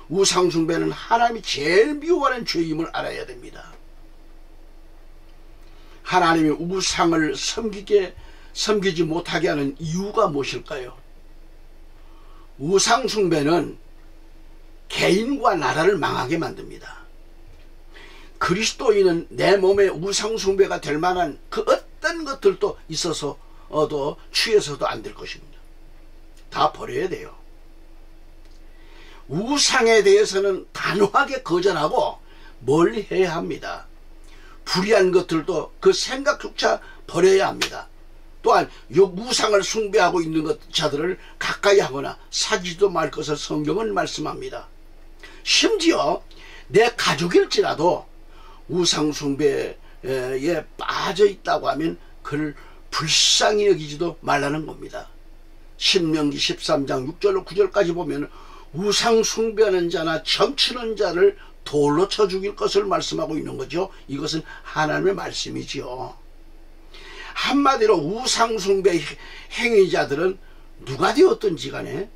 Speaker 1: 우상숭배는 하나님이 제일 미워하는 죄임을 알아야 됩니다. 하나님이 우상을 섬기지 못하게 하는 이유가 무엇일까요? 우상숭배는 개인과 나라를 망하게 만듭니다. 그리스도인은 내 몸에 우상숭배가 될 만한 그 어떤 것들도 있어서도 취해서도 안 될 것입니다. 다 버려야 돼요. 우상에 대해서는 단호하게 거절하고 멀리 해야 합니다. 불의한 것들도 그 생각조차 버려야 합니다. 또한 이 우상을 숭배하고 있는 자들을 가까이 하거나 사귀지도 말 것을 성경은 말씀합니다. 심지어 내 가족일지라도 우상 숭배에 빠져 있다고 하면 그를 불쌍히 여기지도 말라는 겁니다. 신명기 13장 6절로 9절까지 보면 우상 숭배하는 자나 점치는 자를 돌로 쳐 죽일 것을 말씀하고 있는 거죠. 이것은 하나님의 말씀이지요. 한마디로 우상 숭배 행위자들은 누가 되었든지 간에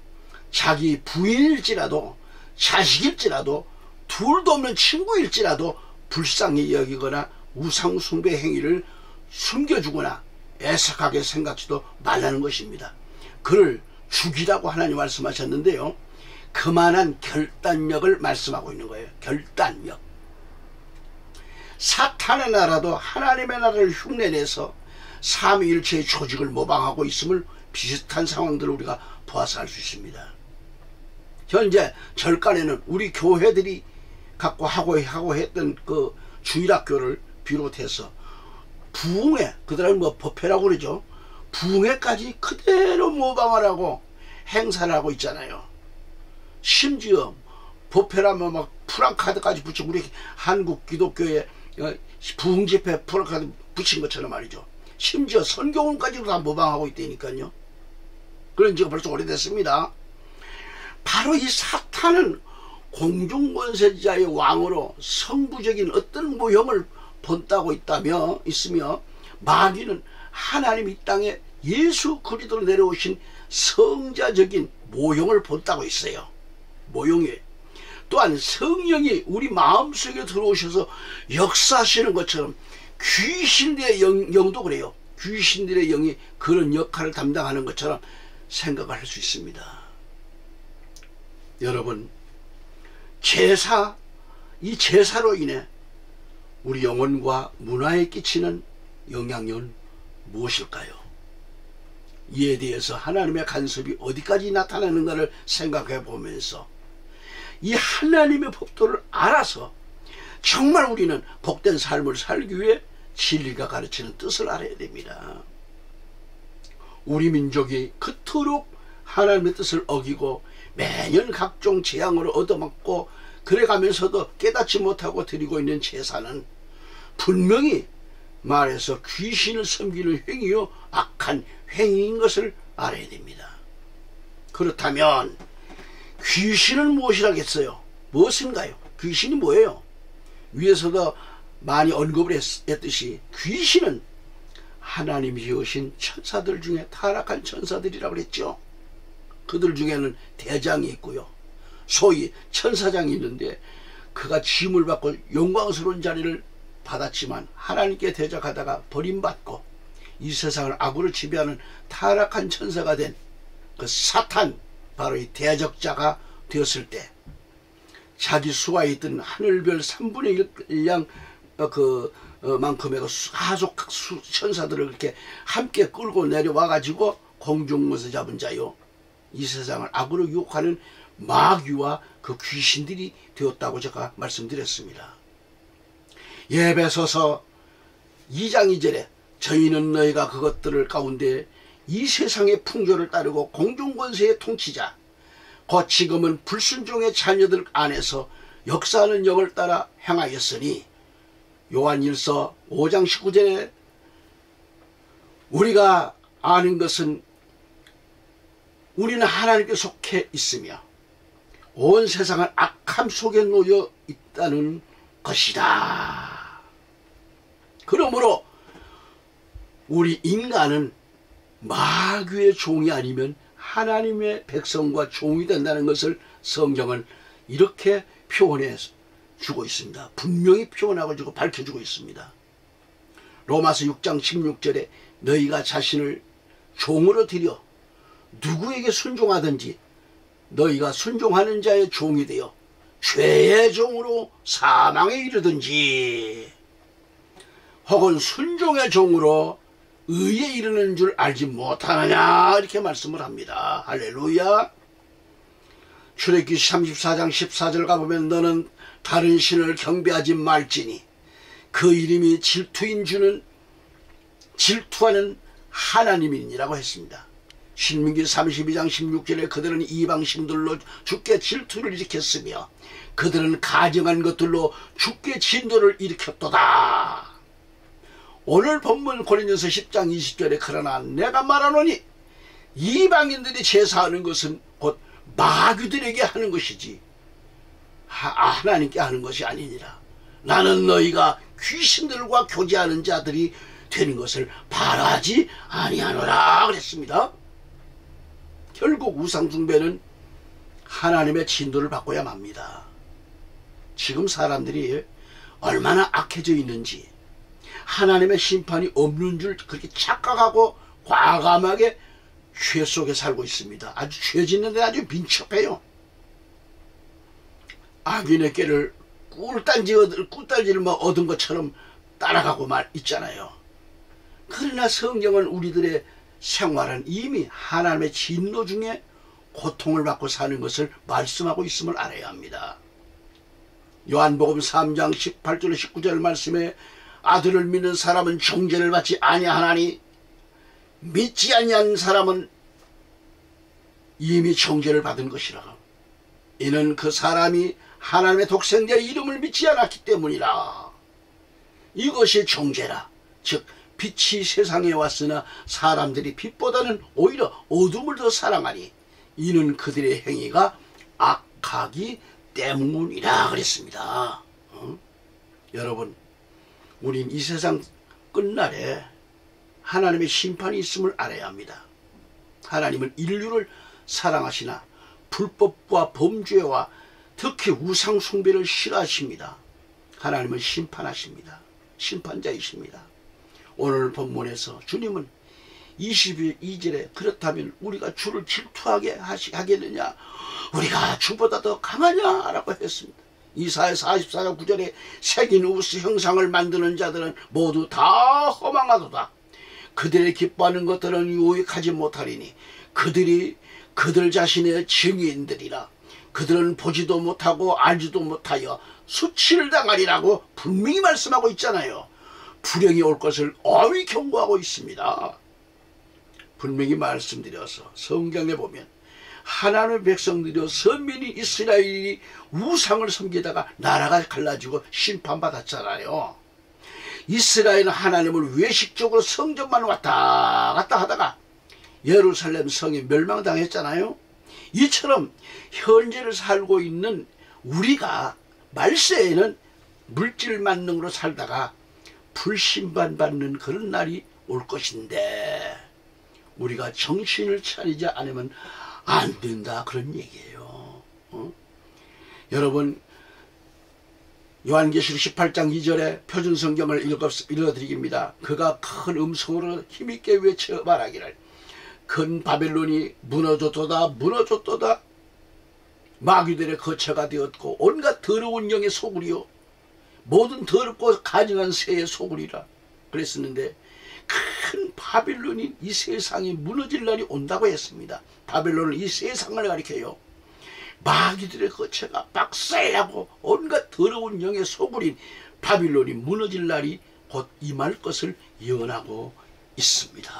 Speaker 1: 자기 부인일지라도 자식일지라도 둘도 없는 친구일지라도 불쌍히 여기거나 우상 숭배 행위를 숨겨주거나 애석하게 생각지도 말라는 것입니다. 그를 죽이라고 하나님 말씀하셨는데요, 그만한 결단력을 말씀하고 있는 거예요. 결단력. 사탄의 나라도 하나님의 나라를 흉내내서 삼위일체의 조직을 모방하고 있음을 비슷한 상황들을 우리가 보아서 알 수 있습니다. 현재 절간에는 우리 교회들이 갖고 하고 했던 그 주일학교를 비롯해서 부흥회, 그들은 뭐 법회라고 그러죠. 부흥회까지 그대로 모방을 하고 행사를 하고 있잖아요. 심지어 법회라면 막 프랑카드까지 붙이고, 우리 한국 기독교에 부흥집회 프랑카드 붙인 것처럼 말이죠. 심지어 선교원까지도 다 모방하고 있다니까요. 그런 지가 벌써 오래됐습니다. 바로 이 사탄은 공중권세자의 왕으로 성부적인 어떤 모형을 본다고 있으며, 마귀는 하나님 이 땅에 예수 그리스도로 내려오신 성자적인 모형을 본다고 있어요. 모형이에요. 또한 성령이 우리 마음속에 들어오셔서 역사하시는 것처럼 귀신들의 영도 그래요. 귀신들의 영이 그런 역할을 담당하는 것처럼 생각을 할 수 있습니다. 여러분, 이 제사로 인해 우리 영혼과 문화에 끼치는 영향력은 무엇일까요? 이에 대해서 하나님의 간섭이 어디까지 나타나는가를 생각해 보면서 이 하나님의 법도를 알아서 정말 우리는 복된 삶을 살기 위해 진리가 가르치는 뜻을 알아야 됩니다. 우리 민족이 그토록 하나님의 뜻을 어기고 매년 각종 재앙으로 얻어맞고 그래가면서도 깨닫지 못하고 드리고 있는 제사는 분명히 말해서 귀신을 섬기는 행위요 악한 행위인 것을 알아야 됩니다. 그렇다면 귀신은 무엇이라겠어요? 무엇인가요? 귀신이 뭐예요? 위에서도 많이 언급을 했듯이 귀신은 하나님이 지으신 천사들 중에 타락한 천사들이라고 그랬죠. 그들 중에는 대장이 있고요, 소위 천사장이 있는데 그가 짐을 받고 영광스러운 자리를 받았지만 하나님께 대적하다가 버림받고 이 세상을 악으로 지배하는 타락한 천사가 된 그 사탄, 바로 이 대적자가 되었을 때 자기 수하에 있던 하늘별 3분의 1량 만큼의 하속 천사들을 이렇게 함께 끌고 내려와 가지고 공중무서 잡은 자요, 이 세상을 악으로 유혹하는 마귀와 그 귀신들이 되었다고 제가 말씀드렸습니다. 예배소서 2장 2절에 저희는 너희가 그것들을 가운데 이 세상의 풍조를 따르고 공중권세의 통치자 곧 지금은 불순종의 자녀들 안에서 역사하는 영을 따라 행하였으니, 요한일서 5장 19절에 우리가 아는 것은 우리는 하나님께 속해 있으며 온 세상은 악함 속에 놓여 있다는 것이다. 그러므로 우리 인간은 마귀의 종이 아니면 하나님의 백성과 종이 된다는 것을 성경은 이렇게 표현해 주고 있습니다. 분명히 표현하고 주고 밝혀주고 있습니다. 로마서 6장 16절에 너희가 자신을 종으로 들여 누구에게 순종하든지 너희가 순종하는 자의 종이 되어 죄의 종으로 사망에 이르든지 혹은 순종의 종으로 의에 이르는 줄 알지 못하느냐, 이렇게 말씀을 합니다. 할렐루야. 출애굽기 34장 14절 가보면 너는 다른 신을 경배하지 말지니 그 이름이 질투하는 하나님이니라고 했습니다. 신명기 32장 16절에 그들은 이방신들로 주께 질투를 일으켰으며 그들은 가증한 것들로 주께 진노를 일으켰도다. 오늘 본문 고린도서 10장 20절에 그러나 내가 말하노니 이방인들이 제사하는 것은 곧 마귀들에게 하는 것이지 하나님께 하는 것이 아니니라. 나는 너희가 귀신들과 교제하는 자들이 되는 것을 바라지 아니하노라 그랬습니다. 결국 우상숭배는 하나님의 진도를 받고야 맙니다. 지금 사람들이 얼마나 악해져 있는지, 하나님의 심판이 없는 줄 그렇게 착각하고 과감하게 죄 속에 살고 있습니다. 아주 죄 짓는 데 아주 민첩해요. 악인의 깨를 꿀단지를 얻은 것처럼 따라가고 있잖아요. 그러나 성경은 우리들의 생활은 이미 하나님의 진노 중에 고통을 받고 사는 것을 말씀하고 있음을 알아야 합니다. 요한복음 3장 18절 19절 말씀에 아들을 믿는 사람은 정죄를 받지 아니하나니 믿지 아니한 사람은 이미 정죄를 받은 것이라. 이는 그 사람이 하나님의 독생자의 이름을 믿지 않았기 때문이라. 이것이 정죄라. 즉 빛이 세상에 왔으나 사람들이 빛보다는 오히려 어둠을 더 사랑하니 이는 그들의 행위가 악하기 때문이라 그랬습니다. 여러분, 우린 이 세상 끝날에 하나님의 심판이 있음을 알아야 합니다. 하나님은 인류를 사랑하시나 불법과 범죄와 특히 우상숭배를 싫어하십니다. 하나님은 심판하십니다. 심판자이십니다. 오늘 본문에서 주님은 22절에 그렇다면 우리가 주를 질투하게 하겠느냐, 우리가 주보다 더 강하냐 라고 했습니다. 이사야 44장 9절에 새긴 우스 형상을 만드는 자들은 모두 다 허망하도다. 그들의 기뻐하는 것들은 유익하지 못하리니 그들이 그들 자신의 증인들이라. 그들은 보지도 못하고 알지도 못하여 수치를 당하리라고 분명히 말씀하고 있잖아요. 불행이 올 것을 엄히 경고하고 있습니다. 분명히 말씀드려서 성경에 보면 하나님의 백성들이여 선민인 이스라엘이 우상을 섬기다가 나라가 갈라지고 심판받았잖아요. 이스라엘은 하나님을 외식적으로 성전만 왔다 갔다 하다가 예루살렘 성이 멸망당했잖아요. 이처럼 현재를 살고 있는 우리가 말세에는 물질 만능으로 살다가 불심판받는 그런 날이 올 것인데 우리가 정신을 차리지 않으면 안 된다, 그런 얘기예요. 여러분, 요한계시록 18장 2절에 표준성경을 읽어드리겠습니다. 그가 큰 음성으로 힘있게 외쳐 말하기를 큰 바벨론이 무너졌도다 무너졌도다. 마귀들의 거처가 되었고 온갖 더러운 영의 소굴이요 모든 더럽고 가증한 새의 소굴이라 그랬었는데, 큰 바벨론이 이 세상이 무너질 날이 온다고 했습니다. 바벨론은 이 세상을 가리켜요. 마귀들의 거처가 박살나고 온갖 더러운 영의 소굴인 바빌론이 무너질 날이 곧 임할 것을 예언하고 있습니다.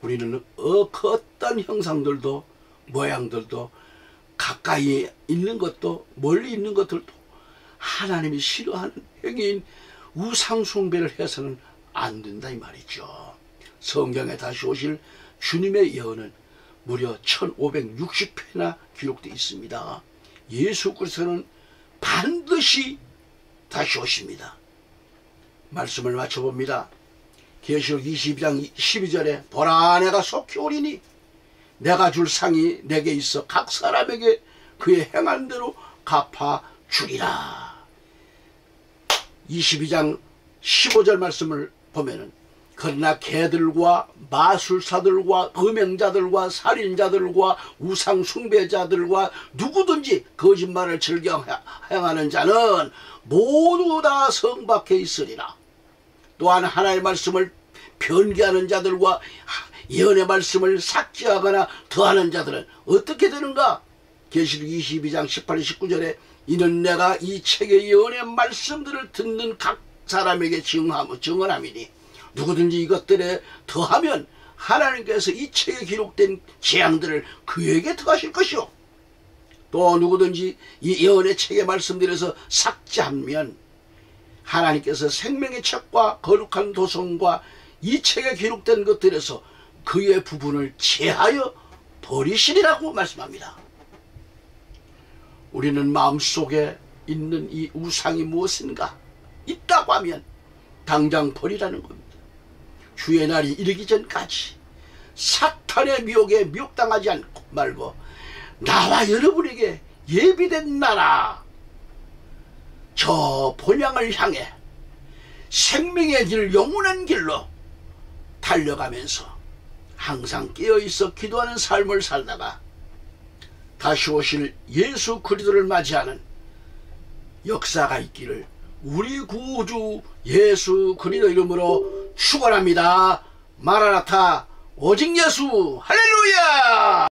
Speaker 1: 우리는 그 어떤 형상들도 모양들도 가까이 있는 것도 멀리 있는 것들도 하나님이 싫어하는 행위인 우상 숭배를 해서는 안 된다 이 말이죠. 성경에 다시 오실 주님의 예언은 무려 1560회나 기록되어 있습니다. 예수 그리스도는 반드시 다시 오십니다. 말씀을 맞춰봅니다. 계시록 22장 12절에 보라 내가 속히 오리니 내가 줄 상이 내게 있어 각 사람에게 그의 행한 대로 갚아주리라. 22장 15절 말씀을 보면은 그러나 개들과 마술사들과 음행자들과 살인자들과 우상 숭배자들과 누구든지 거짓말을 즐겨 행하는 자는 모두 다 성 밖에 있으리라. 또한 하나님의 말씀을 변개하는 자들과 예언의 말씀을 삭제하거나 더하는 자들은 어떻게 되는가? 계시록 22장 18, 19절에 이는 내가 이 책의 예언의 말씀들을 듣는 각 사람에게 증언함이니 누구든지 이것들에 더하면 하나님께서 이 책에 기록된 재앙들을 그에게 더하실 것이요 또 누구든지 이 예언의 책의 말씀들에서 삭제하면 하나님께서 생명의 책과 거룩한 도성과 이 책에 기록된 것들에서 그의 부분을 제하여 버리시리라고 말씀합니다. 우리는 마음속에 있는 이 우상이 무엇인가 있다고 하면 당장 버리라는 겁니다. 주의 날이 이르기 전까지 사탄의 미혹에 미혹당하지 않고 말고 나와 여러분에게 예비된 나라 저 본향을 향해 생명의 길 영원한 길로 달려가면서 항상 깨어있어 기도하는 삶을 살다가 다시 오실 예수 그리스도를 맞이하는 역사가 있기를 우리 구주 예수 그리스도 이름으로 축원합니다. 마라나타 오직 예수 할렐루야.